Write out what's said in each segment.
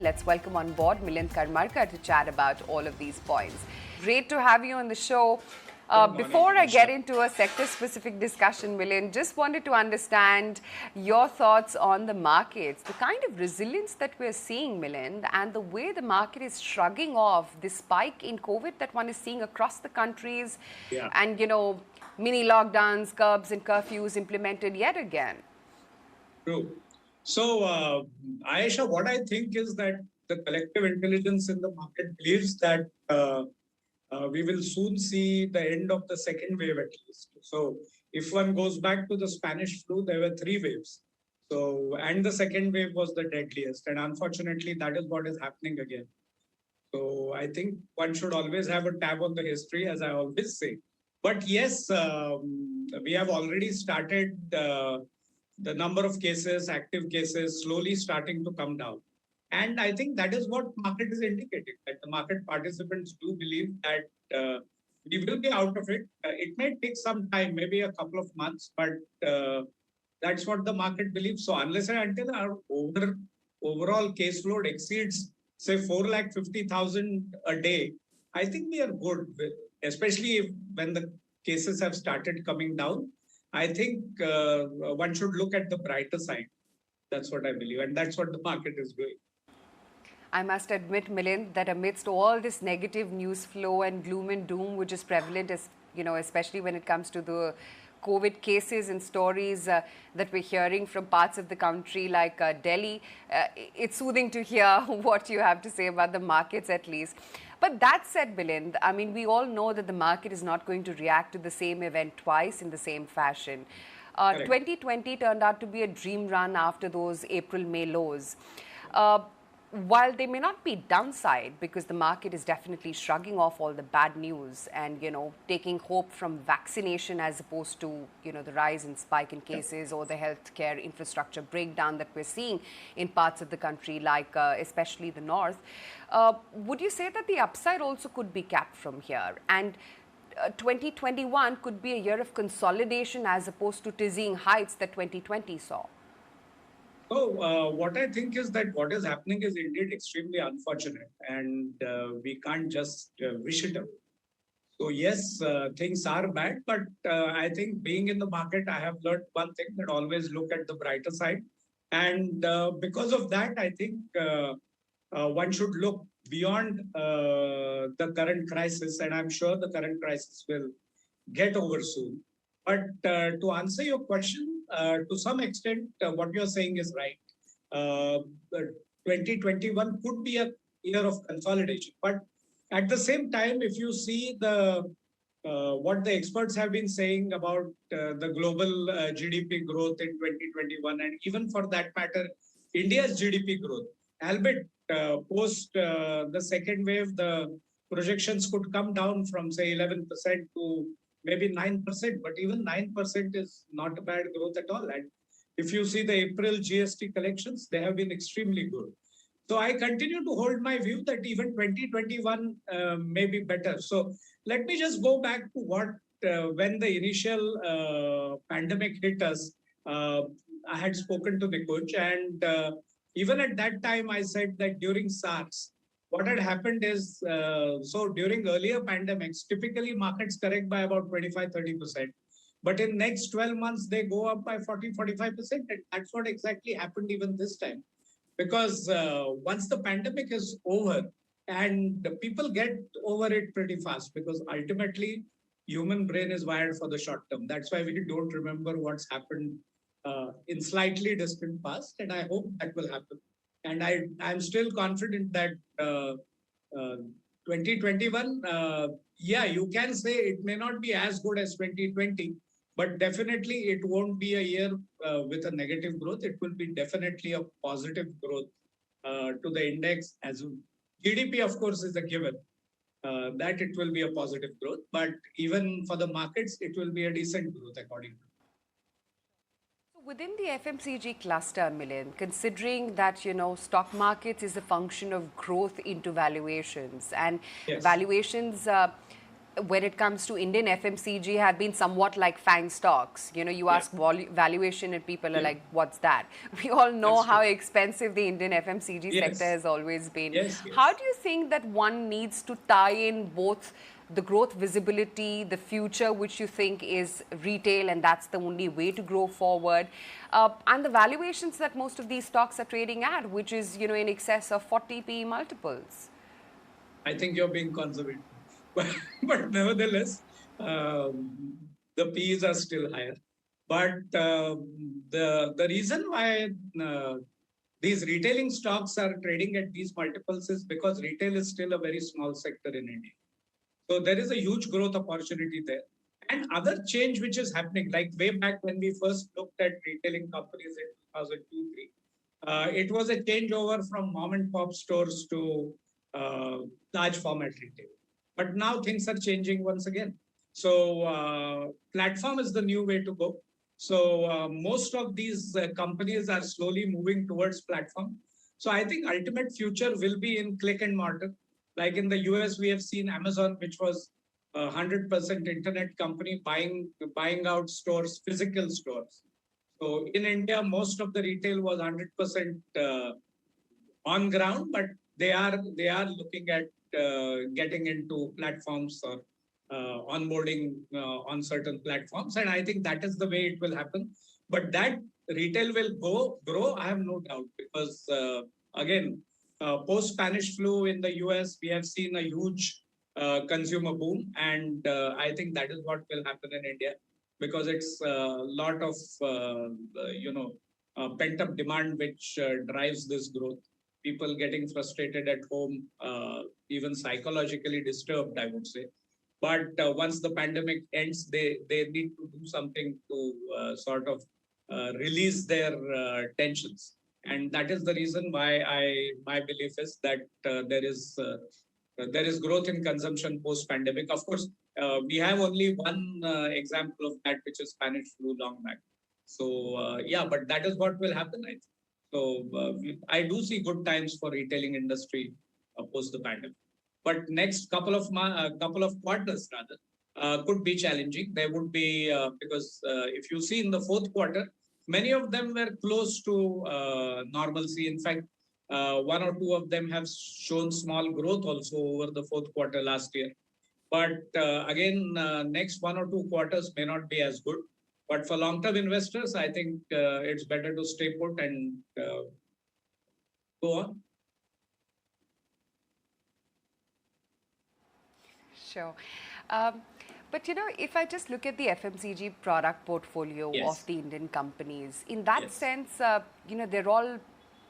Let's welcome on board Milind Karmarkar to chat about all of these points. Great to have you on the show. Before I get into a sector-specific discussion, Milind, just wanted to understand your thoughts on the markets, the kind of resilience that we're seeing, Milind, and the way the market is shrugging off the spike in COVID that one is seeing across the countries, and mini lockdowns, curbs and curfews implemented yet again. True. So, Ayesha, what I think is that the collective intelligence in the market believes that we will soon see the end of the second wave at least. So, if one goes back to the Spanish flu, there were 3 waves. So, and the second wave was the deadliest. And unfortunately, that is what is happening again. So, I think one should always have a tab on the history, as I always say. But yes, we have already started. The number of cases, active cases, slowly starting to come down. And I think that is what market is indicating, that the market participants do believe that we will be out of it. It may take some time, maybe a couple of months, but that's what the market believes. So unless and until our overall caseload exceeds, say, 450,000 a day, I think we are good, especially when the cases have started coming down. I think one should look at the brighter side. That's what I believe. And that's what the market is doing. I must admit, Milind, that amidst all this negative news flow and gloom and doom, which is prevalent, especially when it comes to the COVID cases and stories that we're hearing from parts of the country like Delhi, it's soothing to hear what you have to say about the markets at least. But that said, Milind, I mean, we all know that the market is not going to react to the same event twice in the same fashion. 2020 turned out to be a dream run after those April-May lows. While they may not be downside, because the market is definitely shrugging off all the bad news and, taking hope from vaccination as opposed to, the rise in spike in cases or the healthcare infrastructure breakdown that we're seeing in parts of the country, like especially the north. Would you say that the upside also could be capped from here? And 2021 could be a year of consolidation as opposed to dizzying heights that 2020 saw? So what I think is that what is happening is indeed extremely unfortunate, and we can't just wish it away. So yes, things are bad, but I think being in the market, I have learned one thing, that always look at the brighter side. And because of that, I think one should look beyond the current crisis, and I'm sure the current crisis will get over soon. But to answer your question, to some extent, what you're saying is right. 2021 could be a year of consolidation. But at the same time, if you see what the experts have been saying about the global GDP growth in 2021, and even for that matter, India's GDP growth, albeit post the second wave, the projections could come down from, say, 11% to maybe 9%, but even 9% is not a bad growth at all. And if you see the April GST collections, they have been extremely good. So I continue to hold my view that even 2021 may be better. So let me just go back to when the initial pandemic hit us, I had spoken to Nikunj, and even at that time, I said that during SARS, what had happened is, so during earlier pandemics, typically markets correct by about 25-30%. But in next 12 months, they go up by 40-45%. And that's what exactly happened even this time. Because once the pandemic is over, and the people get over it pretty fast, because ultimately, human brain is wired for the short term. That's why we don't remember what's happened in slightly distant past. And I hope that will happen. And I'm still confident that 2021, yeah, you can say it may not be as good as 2020, but definitely it won't be a year with a negative growth. It will be definitely a positive growth to the index. As GDP, of course, is a given that it will be a positive growth. But even for the markets, it will be a decent growth according to me. Within the FMCG cluster, Milind, considering that, stock markets is a function of growth into valuations, and valuations when it comes to Indian FMCG have been somewhat like FANG stocks. You know, you ask valuation and people are like, what's that? We all know That's how true. expensive the Indian FMCG sector Yes, has always been. yes, How yes. do you think that one needs to tie in both the growth visibility, the future, which you think is retail and that's the only way to grow forward, and the valuations that most of these stocks are trading at, which is, you know, in excess of 40p multiples? I think you're being conservative, but nevertheless, um, the P's are still higher. But the reason why uh, these retailing stocks are trading at these multiples is because retail is still a very small sector in India. So there is a huge growth opportunity there. And other change which is happening, like way back when we first looked at retailing companies in 2002, 3, it was a changeover from mom and pop stores to uh, large format retail. But now things are changing once again. So platform is the new way to go. So most of these companies are slowly moving towards platform. So I think ultimate future will be in click and mortar. Like in the US, we have seen Amazon, which was a 100% internet company buying out stores, physical stores. So in India, most of the retail was 100% on ground, but they are looking at getting into platforms or onboarding on certain platforms, and I think that is the way it will happen. But that retail will grow, I have no doubt, because again, post Spanish flu in the US, we have seen a huge consumer boom, and I think that is what will happen in India because it's a lot of pent up demand which drives this growth. People getting frustrated at home, even psychologically disturbed, I would say. But once the pandemic ends, they need to do something to sort of release their tensions. And that is the reason why my belief is that there is growth in consumption post pandemic. Of course, we have only one example of that, which is Spanish flu long back. So but that is what will happen, I think. So I do see good times for retailing industry post the pandemic. But next couple of quarters rather could be challenging. There would be because if you see in the fourth quarter, many of them were close to normalcy. In fact, one or two of them have shown small growth also over the fourth quarter last year. But again, next 1 or 2 quarters may not be as good. But for long-term investors, I think it's better to stay put and go on. Sure. But you know, if I just look at the FMCG product portfolio of Yes. the Indian companies, in that Yes. sense, you know, they're all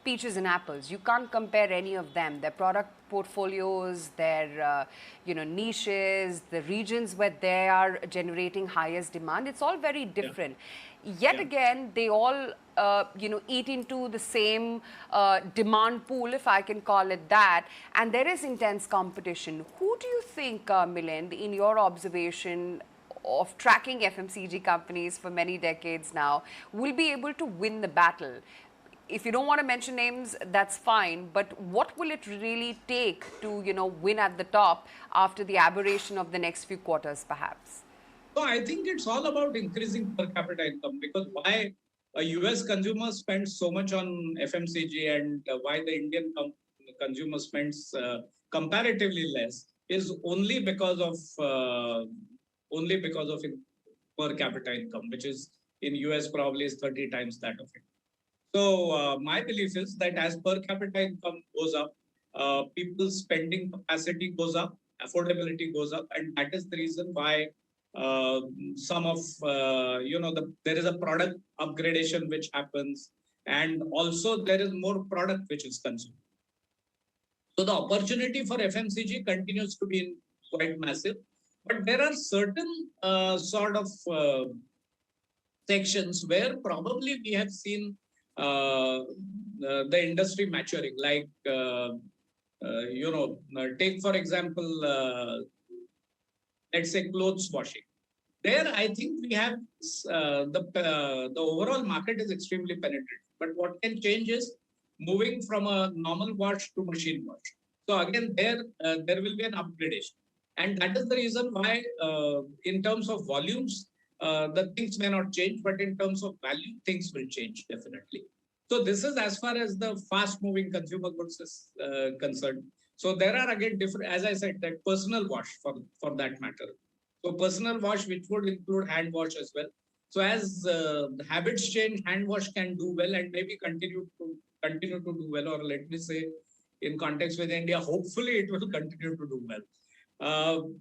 peaches and apples. You can't compare any of them. Their product portfolios, their you know, niches, the regions where they are generating highest demand. It's all very Yeah. different. Yet Yeah. again, they all you know, eat into the same demand pool, if I can call it that, and there is intense competition. Who do you think, Milind, in your observation of tracking FMCG companies for many decades now, will be able to win the battle? If you don't want to mention names, that's fine, but what will it really take to, you know, win at the top after the aberration of the next few quarters, perhaps? So I think it's all about increasing per capita income, because why a US consumer spends so much on FMCG and why the Indian consumer spends comparatively less is only because of per capita income, which is in US probably is 30 times that of it. So my belief is that as per capita income goes up, people's spending capacity goes up, affordability goes up, and that is the reason why some of there is a product upgradation which happens, and also there is more product which is consumed. So the opportunity for FMCG continues to be quite massive, but there are certain sort of sections where probably we have seen the industry maturing, like take for example, let's say clothes washing. There, I think we have the overall market is extremely penetrated. But what can change is moving from a normal wash to machine wash. So again, there will be an upgradation. And that is the reason why, in terms of volumes, the things may not change, but in terms of value, things will change definitely. So this is as far as the fast-moving consumer goods is concerned. So there are again different, as I said, that personal wash for that matter. So personal wash, which would include hand wash as well. So as the habits change, hand wash can do well and maybe continue to do well, or let me say, in context with India, hopefully it will continue to do well.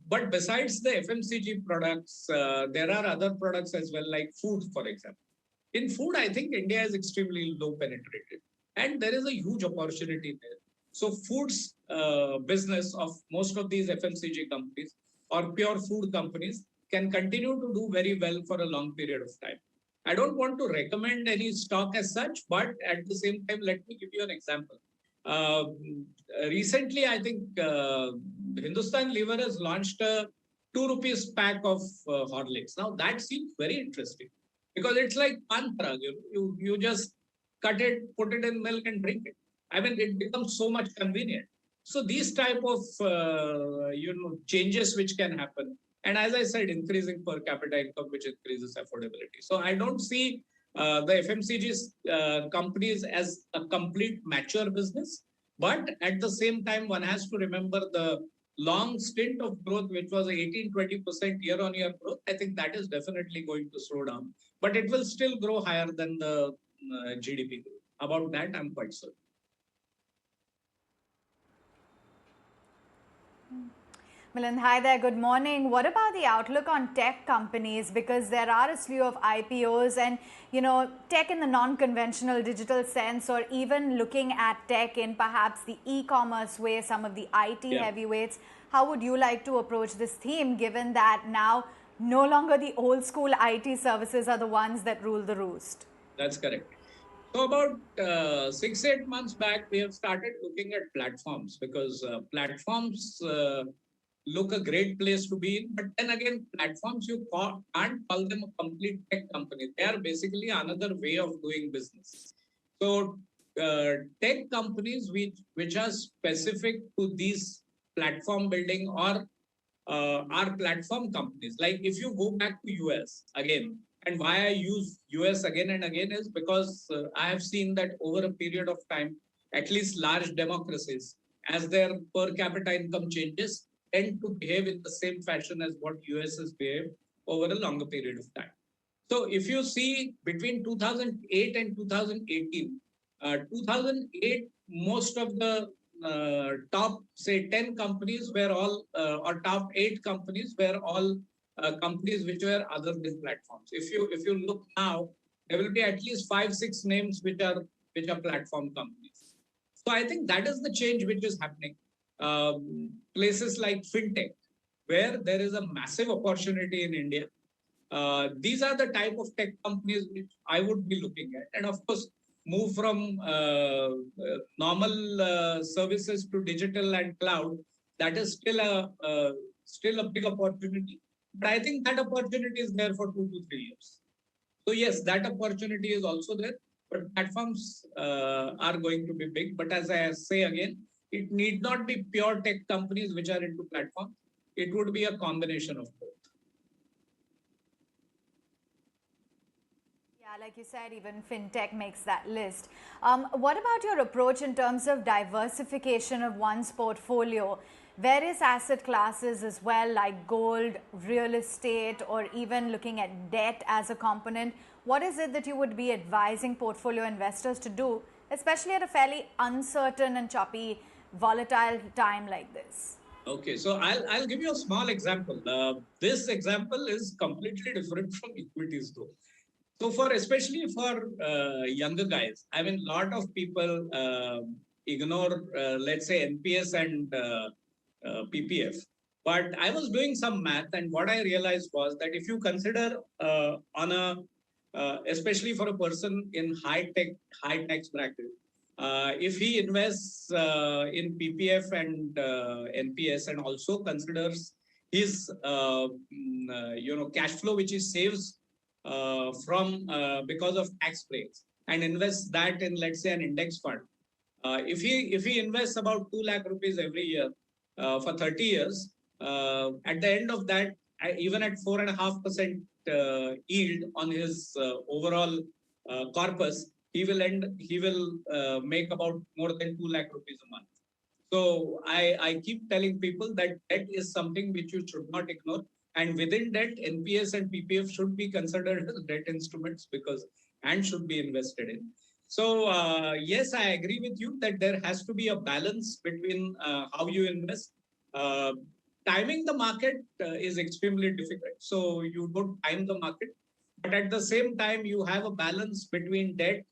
But besides the FMCG products, there are other products as well, like food, for example. In food, I think India is extremely low penetrated, and there is a huge opportunity there. So, foods business of most of these FMCG companies or pure food companies can continue to do very well for a long period of time. I don't want to recommend any stock as such, but at the same time, let me give you an example. Uh, Recently, I think Hindustan Lever has launched a 2 rupees pack of Horlicks. Now, that seems very interesting because it's like pan parag. You just cut it, put it in milk, and drink it. I mean, it becomes so much convenient. So these type of changes which can happen, and as I said, increasing per capita income, which increases affordability. So I don't see the FMCG companies as a complete mature business, but at the same time, one has to remember the long stint of growth, which was 18-20% year-on-year growth. I think that is definitely going to slow down, but it will still grow higher than the GDP growth. About that, I'm quite certain. Milind, hi there, good morning. What about the outlook on tech companies? Because there are a slew of IPOs and, tech in the non-conventional digital sense, or even looking at tech in perhaps the e-commerce way, some of the IT heavyweights. How would you like to approach this theme, given that now no longer the old school IT services are the ones that rule the roost? That's correct. So about 6-8 months back, we have started looking at platforms because platforms look a great place to be in. But then again, platforms, you can't call them a complete tech company. They are basically another way of doing business. So tech companies which are specific to these platform building or are platform companies. Like if you go back to US again, and why I use US again and again is because I have seen that over a period of time, at least large democracies, as their per capita income changes, tend to behave in the same fashion as what US has behaved over a longer period of time. So if you see between 2008 and 2018, 2008, most of the top, say, 10 companies were all, or top 8 companies were all companies which were other than platforms. If you look now, there will be at least 5-6 names which are platform companies. So I think that is the change which is happening. Places like fintech, where there is a massive opportunity in India. These are the type of tech companies which I would be looking at, and of course, move from normal services to digital and cloud. That is still a big opportunity. But I think that opportunity is there for 2 to 3 years. So yes, that opportunity is also there. But platforms are going to be big. But as I say again, it need not be pure tech companies which are into platforms. It would be a combination of both. Like you said, even fintech makes that list. What about your approach in terms of diversification of one's portfolio? Various asset classes as well, like gold, real estate, or even looking at debt as a component. What is it that you would be advising portfolio investors to do, especially at a fairly uncertain and choppy, volatile time like this? Okay, so I'll give you a small example. This example is completely different from equities, though. So especially for younger guys, I mean, a lot of people ignore, let's say, NPS and PPF. But I was doing some math, and what I realized was that if you consider especially for a person in high tax bracket, if he invests in PPF and NPS, and also considers his cash flow which he saves from because of tax breaks, and invests that in, let's say, an index fund. If he invests about 2 lakh rupees every year for 30 years, At the end of that, even at 4.5% yield on his overall corpus, he will make about more than 2 lakh rupees a month. So I keep telling people that debt is something which you should not ignore. And within debt, NPS and PPF should be considered as debt instruments and should be invested in. So yes, I agree with you that there has to be a balance between how you invest. Uh, Timing the market is extremely difficult. So you don't time the market, but at the same time, you have a balance between debt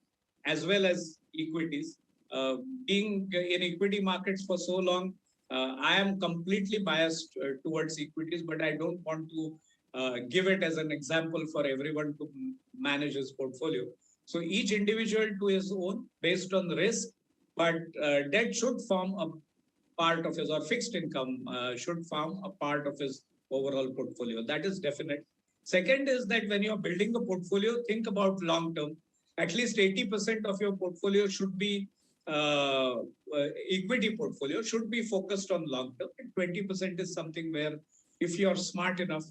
as well as equities. Uh, Being in equity markets for so long, I am completely biased towards equities, but I don't want to give it as an example for everyone to manage his portfolio. So each individual to his own based on risk, but debt should form a part of his, or fixed income should form a part of his overall portfolio. That is definite. Second is that when you're building a portfolio, think about long term. At least 80% of your portfolio should be equity portfolio should be focused on long term. And 20% is something where if you're smart enough,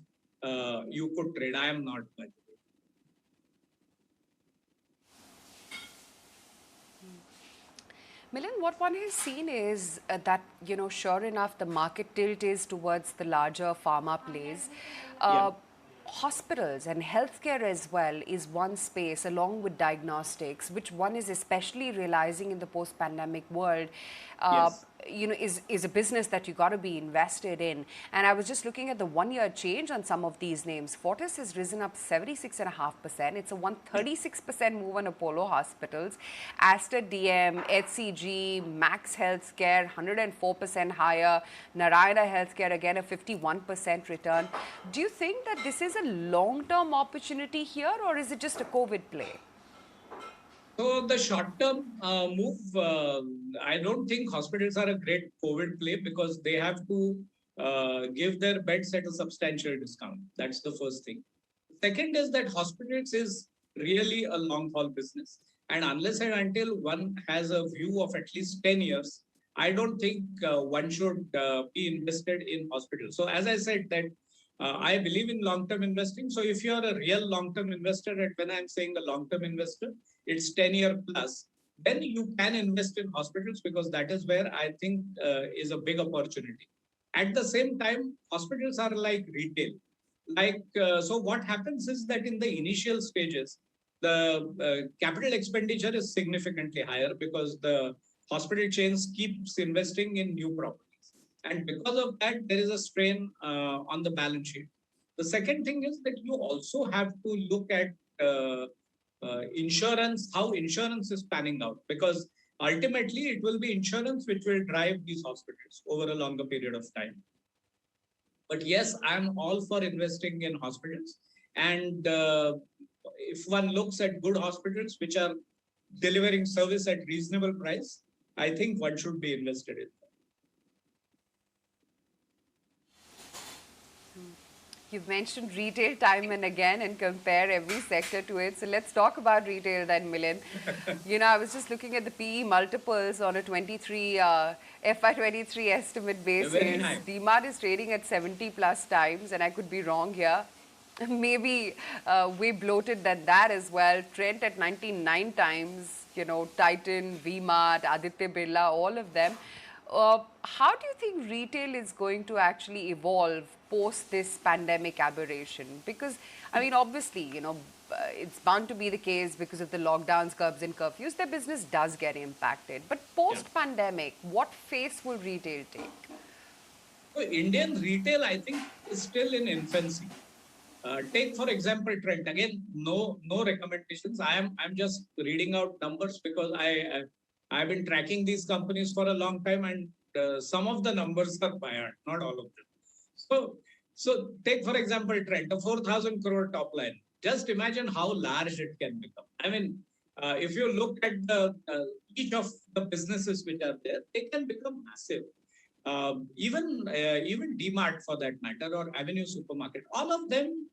you could trade. I am not, by the way. Milind, what one has seen is that, sure enough, the market tilt is towards the larger pharma plays. Hospitals and healthcare as well is one space, along with diagnostics, which one is especially realizing in the post-pandemic world, Yes. is a business that you got to be invested in. And I was just looking at the one-year change on some of these names. Fortis has risen up 76.5%. It's a 136% move on Apollo Hospitals. Aster DM, HCG, Max Healthcare, 104% higher. Narayana Healthcare, again, a 51% return. Do you think that this is a long-term opportunity here, or is it just a COVID play? So the short-term move, I don't think hospitals are a great COVID play because they have to give their beds at a substantial discount. That's the first thing. Second is that hospitals is really a long-haul business. And unless and until one has a view of at least 10 years, I don't think one should be invested in hospitals. So as I said that I believe in long-term investing. So if you're a real long-term investor, and when I'm saying a long-term investor, it's 10-year plus, then you can invest in hospitals because that is where I think is a big opportunity. At the same time, hospitals are like retail. So what happens is that in the initial stages, the capital expenditure is significantly higher because the hospital chains keeps investing in new properties. And because of that, there is a strain on the balance sheet. The second thing is that you also have to look at insurance, how insurance is panning out, because ultimately it will be insurance which will drive these hospitals over a longer period of time. But yes, I'm all for investing in hospitals. And if one looks at good hospitals which are delivering service at reasonable price, I think one should be invested in. You've mentioned retail time and again and compare every sector to it. So let's talk about retail then, Milind. I was just looking at the PE multiples on a FY23 estimate basis. Very high. DMart is trading at 70 plus times, and I could be wrong here. Maybe way bloated than that as well. Trent at 99 times, Titan, V-Mart, Aditya Birla, all of them. How do you think retail is going to actually evolve post this pandemic aberration? Because, obviously, it's bound to be the case because of the lockdowns, curbs and curfews. Their business does get impacted. But post-pandemic, what face will retail take? So Indian retail, I think, is still in infancy. Take, for example, Trent. Again, no recommendations. I'm just reading out numbers because I've been tracking these companies for a long time, and some of the numbers are biased, not all of them. So take, for example, Trent, a 4,000 crore top line. Just imagine how large it can become. If you look at each of the businesses which are there, they can become massive. Even DMart for that matter, or Avenue Supermarket, all of them,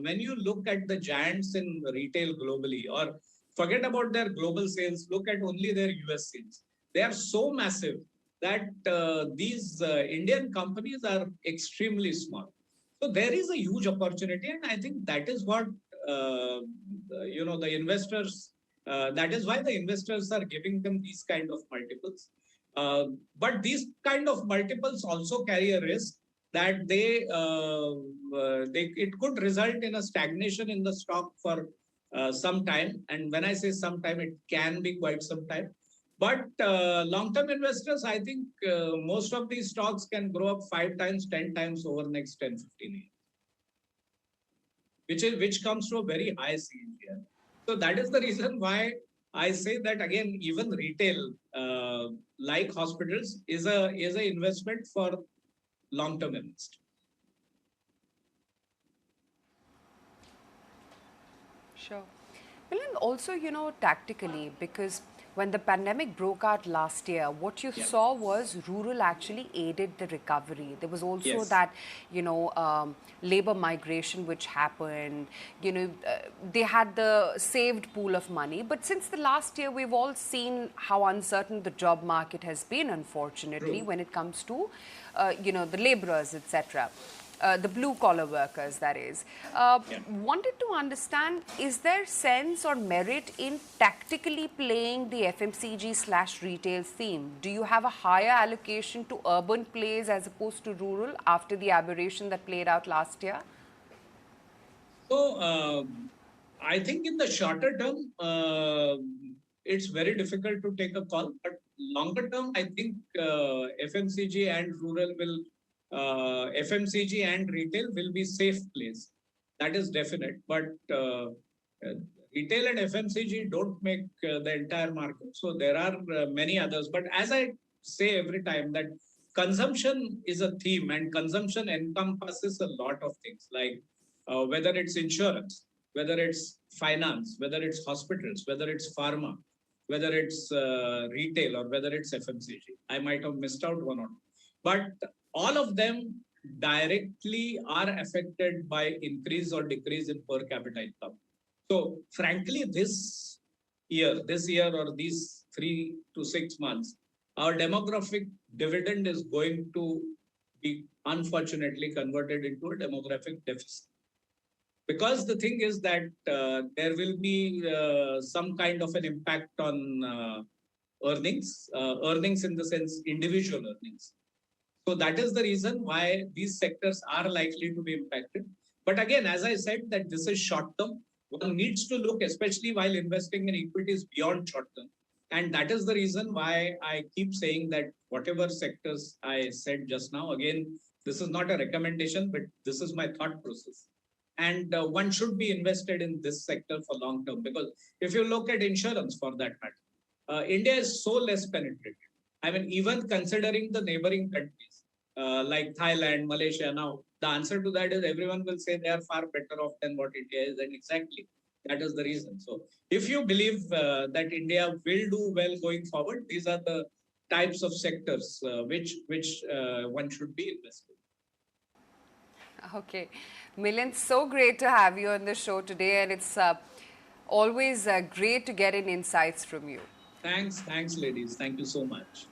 when you look at the giants in retail globally, or forget about their global sales, look at only their US sales. They are so massive that these Indian companies are extremely small. So there is a huge opportunity, and I think that is what the investors. That is why the investors are giving them these kind of multiples. But these kind of multiples also carry a risk that it could result in a stagnation in the stock for some time. And when I say some time, it can be quite some time. But long-term investors, I think most of these stocks can grow up 5 times, 10 times over the next 10, 15 years, which comes to a very high CAGR. So that is the reason why I say that again, even retail, like hospitals, is a investment for long-term investment. Sure. Milind, also, tactically, because when the pandemic broke out last year, what you saw was rural actually aided the recovery. There was also that, labor migration which happened. They had the saved pool of money. But since the last year, we've all seen how uncertain the job market has been, unfortunately, when it comes to, the laborers, etc. The blue-collar workers, that is. Wanted to understand, is there sense or merit in tactically playing the FMCG/retail theme? Do you have a higher allocation to urban plays as opposed to rural after the aberration that played out last year? So, I think in the shorter term, it's very difficult to take a call. But longer term, I think FMCG and rural will FMCG and retail will be safe plays. That is definite. But retail and FMCG don't make the entire market. So there are many others. But as I say every time, that consumption is a theme, and consumption encompasses a lot of things, like whether it's insurance, whether it's finance, whether it's hospitals, whether it's pharma, whether it's retail, or whether it's FMCG. I might have missed out one or two. But all of them directly are affected by increase or decrease in per capita income. So frankly, this year or these 3 to 6 months, our demographic dividend is going to be unfortunately converted into a demographic deficit. Because the thing is that there will be some kind of an impact on earnings in the sense individual earnings. So that is the reason why these sectors are likely to be impacted. But again, as I said, that this is short term. One needs to look, especially while investing in equities, beyond short term. And that is the reason why I keep saying that whatever sectors I said just now, again, this is not a recommendation, but this is my thought process. And one should be invested in this sector for long term, because if you look at insurance for that matter, India is so less penetrated. I mean, even considering the neighboring countries like Thailand, Malaysia, now the answer to that is everyone will say they are far better off than what India is, and exactly that is the reason. So, if you believe that India will do well going forward, these are the types of sectors which one should be invested. Okay, Milind, so great to have you on the show today, and it's always great to get in insights from you. Thanks, ladies. Thank you so much.